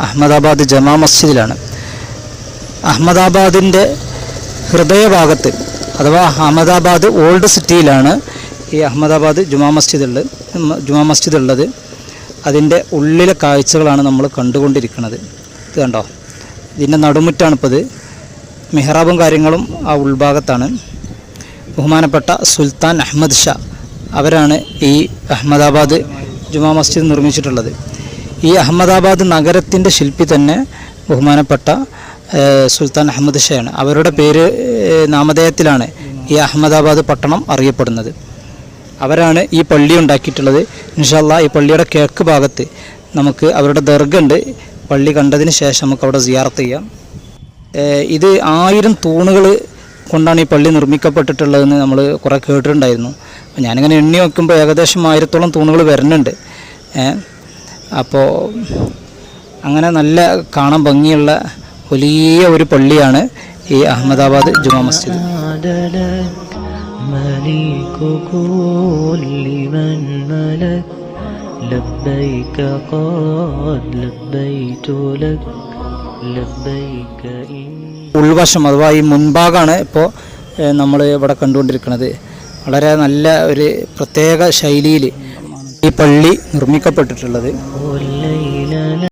അഹമ്മദാബാദ് ജമാ മസ്ജിദിലാണ്. അഹമ്മദാബാദിൻ്റെ ഹൃദയഭാഗത്ത് അഥവാ അഹമ്മദാബാദ് ഓൾഡ് സിറ്റിയിലാണ് ഈ അഹമ്മദാബാദ് ജുമാ മസ്ജിദ് ഉള്ളത്. അതിൻ്റെ ഉള്ളിലെ കാഴ്ചകളാണ് നമ്മൾ കണ്ടുകൊണ്ടിരിക്കുന്നത്. ഇത് കണ്ടോ, ഇതിൻ്റെ നടുമുറ്റാണിപ്പോൾ. ഇത് മെഹ്റാബും കാര്യങ്ങളും ആ ഉൾഭാഗത്താണ്. ബഹുമാനപ്പെട്ട സുൽത്താൻ അഹമ്മദ് ഷാ അവരാണ് ഈ അഹമ്മദാബാദ് ജുമാ മസ്ജിദ് നിർമ്മിച്ചിട്ടുള്ളത്. ഈ അഹമ്മദാബാദ് നഗരത്തിൻ്റെ ശില്പി തന്നെ ബഹുമാനപ്പെട്ട സുൽത്താൻ അഹമ്മദ് ഷായാണ്. അവരുടെ പേര് നാമധേയത്തിലാണ് ഈ അഹമ്മദാബാദ് പട്ടണം അറിയപ്പെടുന്നത്. അവരാണ് ഈ പള്ളി ഉണ്ടാക്കിയിട്ടുള്ളത്. ഇൻഷാ അല്ലാഹ് ഈ പള്ളിയുടെ കിഴക്ക് ഭാഗത്ത് നമുക്ക് അവരുടെ ദർഗുണ്ട്. പള്ളി കണ്ടതിന് ശേഷം നമുക്ക് അവിടെ സിയാറത്ത് ചെയ്യാം. ഇത് 1000 തൂണുകൾ കൊണ്ടാണ് ഈ പള്ളി നിർമ്മിക്കപ്പെട്ടിട്ടുള്ളതെന്ന് നമ്മൾ കുറേ കേട്ടിട്ടുണ്ടായിരുന്നു. അപ്പോൾ ഞാനിങ്ങനെ എണ്ണി നോക്കുമ്പോൾ ഏകദേശം 1000-ഓളം തൂണുകൾ വരുന്നുണ്ട്. അപ്പോൾ അങ്ങനെ നല്ല കാണാൻ ഭംഗിയുള്ള വലിയ ഒരു പള്ളിയാണ് ഈ അഹമ്മദാബാദ് ജുമാ മസ്ജിദ്. ഉൾവശം അഥവാ ഈ മുൻഭാഗമാണ് ഇപ്പോൾ നമ്മൾ ഇവിടെ കണ്ടുകൊണ്ടിരിക്കുന്നത്. വളരെ നല്ല ഒരു പ്രത്യേക ശൈലിയിൽ ഈ പള്ളി നിർമ്മിക്കപ്പെട്ടിട്ടുള്ളത്.